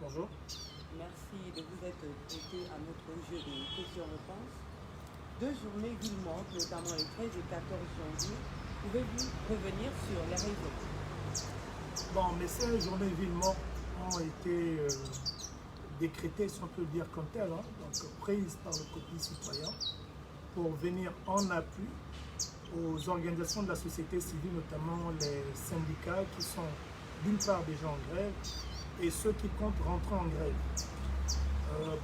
Bonjour. Merci de vous être prêté à notre jeu de questions-réponses. Deux journées ville morte, notamment les 13 et 14 janvier. Pouvez-vous revenir sur les raisons? Bon, mais ces journées ville morte ont été décrétées, si on peut le dire comme tel, donc prises par le COPI citoyen pour venir en appui aux organisations de la société civile, notamment les syndicats qui sont d'une part déjà en grève et ceux qui comptent rentrer en grève.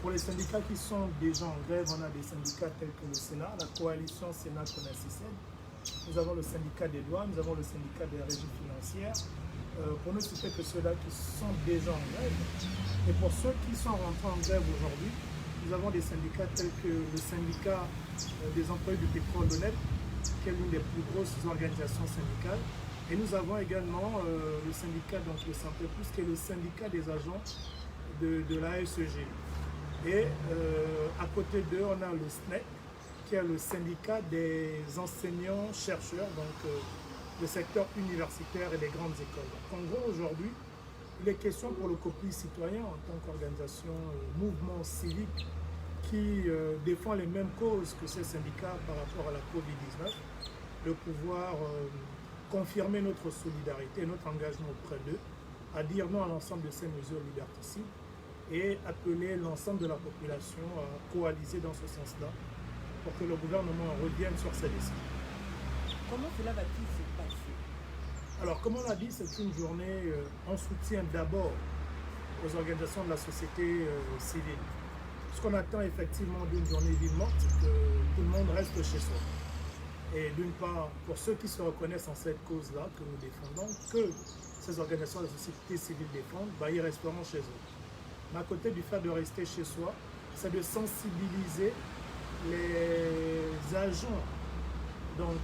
Pour les syndicats qui sont déjà en grève, on a des syndicats tels que le Sénat, la coalition Sénat-CONACICED. Nous avons le syndicat des douanes, nous avons le syndicat des régies financières. Pour ne citer que ceux-là qui sont déjà en grève. Et pour ceux qui sont rentrés en grève aujourd'hui, nous avons des syndicats tels que le syndicat des employés du pétrole honnête, qui est l'une des plus grosses organisations syndicales. Et nous avons également le syndicat, donc le Santé Plus, qui est le syndicat des agents de la SEG. Et à côté d'eux, on a le SNEC, qui est le syndicat des enseignants-chercheurs, donc le secteur universitaire et les grandes écoles. Donc, en gros, aujourd'hui, il est question pour le COPI citoyen, en tant qu'organisation, mouvement civique, qui défend les mêmes causes que ces syndicats par rapport à la COVID-19, de pouvoir confirmer notre solidarité, notre engagement auprès d'eux, à dire non à l'ensemble de ces mesures liberticides et appeler l'ensemble de la population à coaliser dans ce sens-là pour que le gouvernement revienne sur ses décisions. Comment cela va-t-il se passer? Alors, comme on l'a dit, c'est une journée en soutien d'abord aux organisations de la société civile. Ce qu'on attend effectivement d'une journée ville morte, c'est que tout le monde reste chez soi. Et d'une part, pour ceux qui se reconnaissent en cette cause-là que nous défendons, que ces organisations de la société civile défendent, ils resteront chez eux. Mais à côté du fait de rester chez soi, c'est de sensibiliser les agents donc,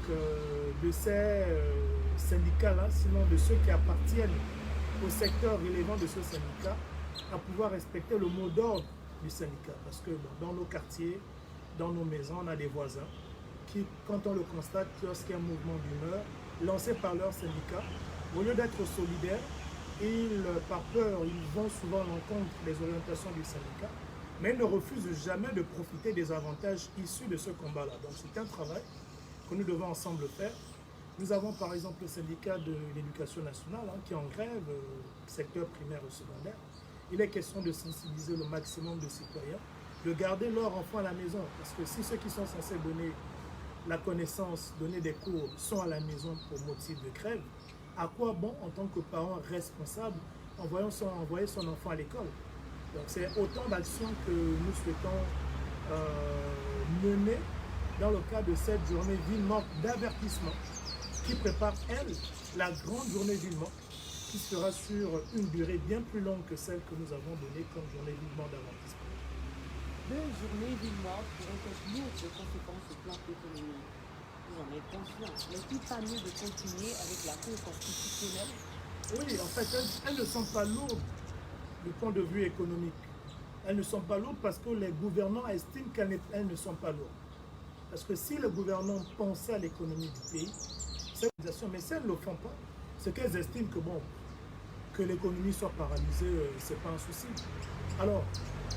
de ces syndicats-là, sinon de ceux qui appartiennent au secteur relevant de ce syndicat, à pouvoir respecter le mot d'ordre du syndicat. Parce que dans nos quartiers, dans nos maisons, on a des voisins qui, quand on le constate, lorsqu'il y a un mouvement d'humeur lancé par leur syndicat, au lieu d'être solidaires, par peur, ils vont souvent à l'encontre des orientations du syndicat, mais ils ne refusent jamais de profiter des avantages issus de ce combat-là. Donc c'est un travail que nous devons ensemble faire. Nous avons par exemple le syndicat de l'éducation nationale qui est en grève, secteur primaire et secondaire. Il est question de sensibiliser le maximum de citoyens, de garder leurs enfants à la maison, parce que si ceux qui sont censés donner la connaissance, donner des cours, sont à la maison pour motif de grève, à quoi bon, en tant que parent responsable, envoyer son enfant à l'école? Donc c'est autant d'actions que nous souhaitons mener dans le cadre de cette journée ville morte d'avertissement qui prépare, elle, la grande journée ville morte qui sera sur une durée bien plus longue que celle que nous avons donnée comme journée ville morte d'avertissement. Deux journées ville morte pourraient être lourdes de conséquences au plan économique. Vous en êtes conscient. N'est-il pas mieux de continuer avec la Cour constitutionnelle? Oui, en fait, elles ne sont pas lourdes du point de vue économique. Elles ne sont pas lourdes parce que les gouvernants estiment qu'elles ne sont pas lourdes. Parce que si les gouvernants pensaient à l'économie du pays, mais si elles ne le font pas, c'est qu'elles estiment que, bon, que l'économie soit paralysée, ce n'est pas un souci. Alors,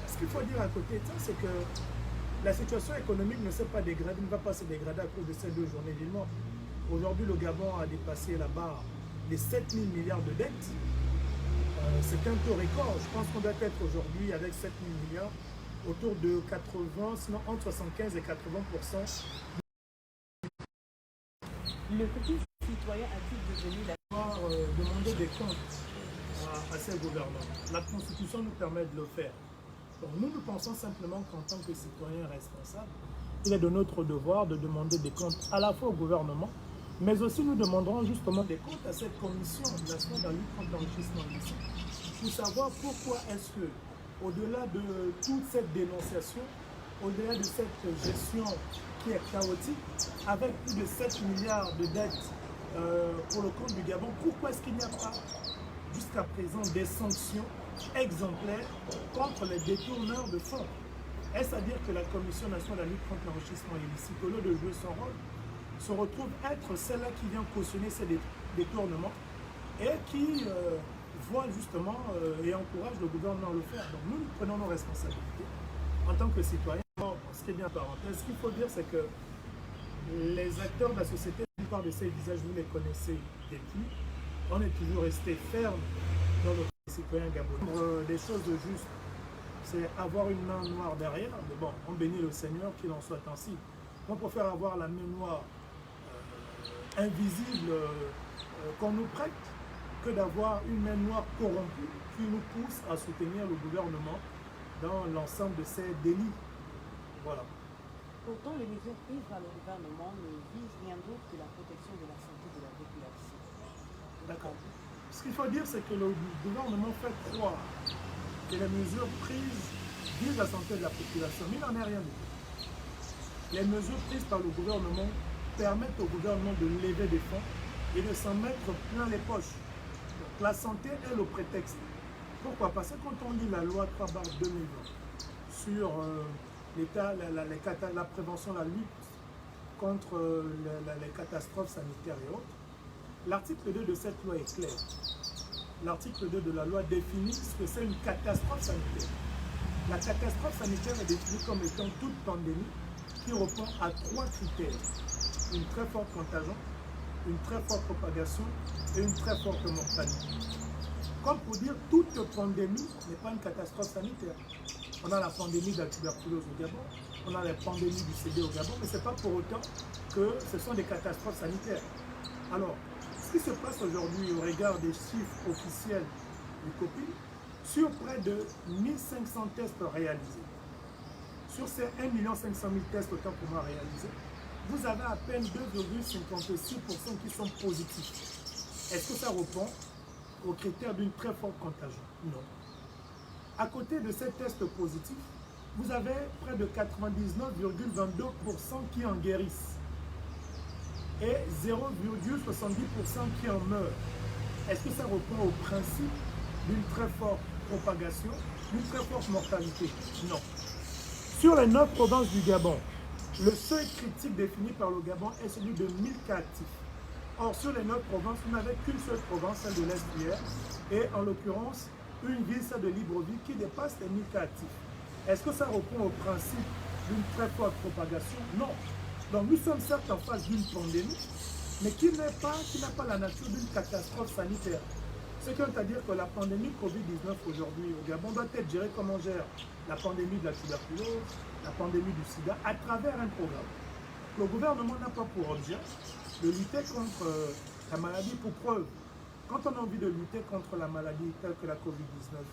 ce qu'il faut dire à côté de ça, c'est que la situation économique ne s'est pas dégradée, ne va pas se dégrader à cause de ces deux journées ville morte. Aujourd'hui, le Gabon a dépassé la barre des 7 000 milliards de dettes. C'est un taux record. Je pense qu'on doit être aujourd'hui, avec 7 000 milliards, autour de 80, sinon entre 75 et 80%. Le petit citoyen a-t-il devenu la... Demander des comptes à ces gouvernants. La Constitution nous permet de le faire. Donc nous pensons simplement qu'en tant que citoyens responsables, il est de notre devoir de demander des comptes à la fois au gouvernement, mais aussi nous demanderons justement des comptes à cette commission nationale de lutte contre l'enrichissement illicite pour savoir pourquoi est-ce que, au-delà de toute cette dénonciation, au-delà de cette gestion qui est chaotique, avec plus de 7 milliards de dettes pour le compte du Gabon, pourquoi est-ce qu'il n'y a pas jusqu'à présent des sanctions exemplaires contre les détourneurs de fonds? Est-ce à dire que la Commission nationale de la lutte contre l'enrichissement illicite, au lieu de jouer son rôle, se retrouve être celle-là qui vient cautionner ces détournements et qui voit justement et encourage le gouvernement à le faire. Donc nous prenons nos responsabilités en tant que citoyens. Bon, ce qui est bien parenthèse, ce qu'il faut dire, c'est que les acteurs de la société, la plupart de ces visages, vous les connaissez depuis. On est toujours resté ferme dans le citoyen gabonais. Des choses justes, c'est avoir une main noire derrière. Mais bon, on bénit le Seigneur, qu'il en soit ainsi. On préfère avoir la main noire invisible qu'on nous prête que d'avoir une main noire corrompue qui nous pousse à soutenir le gouvernement dans l'ensemble de ces délits. Voilà. Pourtant, les mesures prises par le gouvernement ne visent rien d'autre que la protection de la santé de la population. D'accord. Ce qu'il faut dire, c'est que le gouvernement fait croire que les mesures prises visent la santé de la population, mais il n'en est rien du tout. Les mesures prises par le gouvernement permettent au gouvernement de lever des fonds et de s'en mettre plein les poches. Donc, la santé est le prétexte. Pourquoi? Parce que quand on lit la loi 3/2020 sur la prévention, la lutte contre les catastrophes sanitaires et autres, l'article 2 de cette loi est clair. L'article 2 de la loi définit ce que c'est une catastrophe sanitaire. La catastrophe sanitaire est définie comme étant toute pandémie qui répond à 3 critères. Une très forte contagion, une très forte propagation et une très forte mortalité. Comme pour dire, toute pandémie n'est pas une catastrophe sanitaire. On a la pandémie de la tuberculose au Gabon, on a la pandémie du CD au Gabon, mais ce n'est pas pour autant que ce sont des catastrophes sanitaires. Alors, ce qui se passe aujourd'hui au regard des chiffres officiels du COPI, sur près de 1500 tests réalisés, sur ces 1 500 000 tests autant pour moi réalisés, vous avez à peine 2,56% qui sont positifs. Est-ce que ça répond aux critères d'une très forte contagion? Non. À côté de ces tests positifs, vous avez près de 99,22% qui en guérissent et 0,70% qui en meurent. Est-ce que ça répond au principe d'une très forte propagation, d'une très forte mortalité? Non. Sur les 9 provinces du Gabon, le seuil critique défini par le Gabon est celui de 1000 cas actifs. Or, sur les 9 provinces, vous n'avez qu'une seule province, celle de l'Est hier, et en l'occurrence, une ville, celle de Libreville, qui dépasse les 1000 cas actifs. Est-ce que ça répond au principe d'une très forte propagation? Non. Donc, nous sommes certes en face d'une pandémie, mais qui n'a pas la nature d'une catastrophe sanitaire. Ce qui veut dire que la pandémie Covid-19 aujourd'hui au Gabon doit être gérée comme on gère la pandémie de la tuberculose, la pandémie du sida, à travers un programme. Le gouvernement n'a pas pour objet de lutter contre la maladie. Pour preuve, quand on a envie de lutter contre la maladie telle que la Covid-19,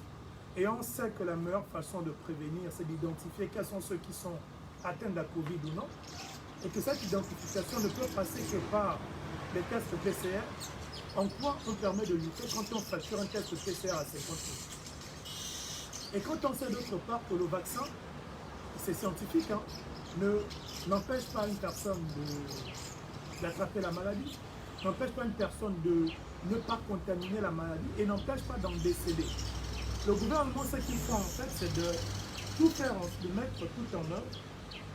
et on sait que la meilleure façon de prévenir, c'est d'identifier quels sont ceux qui sont atteints de la Covid ou non, et que cette identification ne peut passer que par les tests PCR, en quoi on permet de lutter quand on facture un test PCR à 50 000? Et quand on sait d'autre part que le vaccin, c'est scientifique, hein, n'empêche pas une personne d'attraper la maladie, n'empêche pas une personne de ne pas contaminer la maladie et n'empêche pas d'en décéder. Le gouvernement, ce qu'il faut en fait, c'est de tout faire, de mettre tout en œuvre,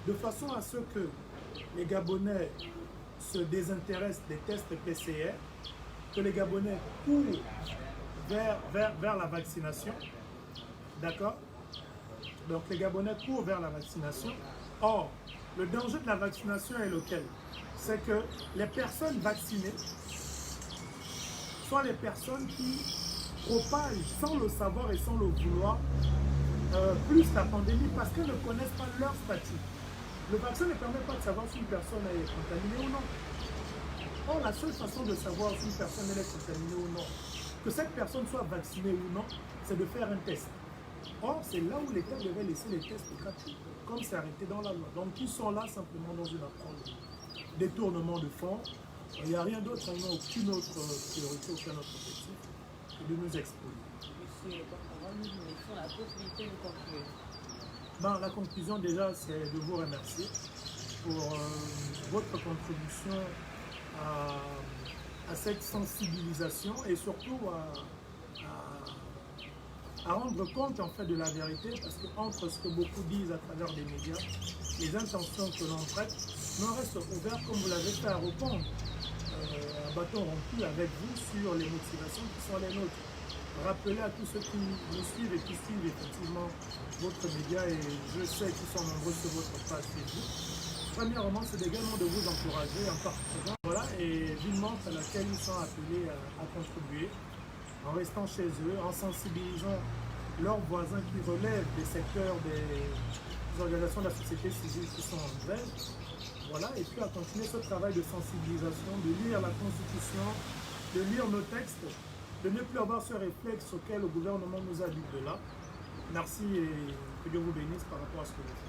de façon à ce que les Gabonais se désintéressent des tests PCR, que les Gabonais courent vers la vaccination, d'accord? Donc les Gabonais courent vers la vaccination. Or, le danger de la vaccination est lequel? C'est que les personnes vaccinées sont les personnes qui propagent sans le savoir et sans le vouloir plus la pandémie parce qu'elles ne connaissent pas leur statut. Le vaccin ne permet pas de savoir si une personne est contaminée ou non. Or, la seule façon de savoir si une personne est contaminée ou non, que cette personne soit vaccinée ou non, c'est de faire un test. Or, c'est là où l'État devait laisser les tests gratuits, comme c'est arrêté dans la loi. Donc, ils sont là simplement dans une approche de détournement de fonds. Il n'y a rien d'autre, ils n'ont aucune autre priorité, aucun autre objectif que de nous exposer. Monsieur le porte-parole, nous vous laissons la possibilité de conclure. Ben, la conclusion, déjà, c'est de vous remercier pour votre contribution à cette sensibilisation et surtout à rendre compte en fait de la vérité, parce que entre ce que beaucoup disent à travers des médias, les intentions que l'on prête, nous reste ouvert comme vous l'avez fait à répondre à bâton rompu avec vous sur les motivations qui sont les nôtres. rappeler à tous ceux qui nous suivent et qui suivent effectivement votre média, et je sais qu'ils sont nombreux sur votre page Facebook. Premièrement, c'est également de vous encourager en partageant, voilà, et vivement à laquelle ils sont appelés à contribuer, en restant chez eux, en sensibilisant leurs voisins qui relèvent des secteurs des organisations de la société civile qui sont en grève. Voilà, et puis à continuer ce travail de sensibilisation, de lire la Constitution, de lire nos textes, de ne plus avoir ce réflexe auquel le gouvernement nous a dit de là. Merci et que Dieu vous bénisse par rapport à ce que vous faites.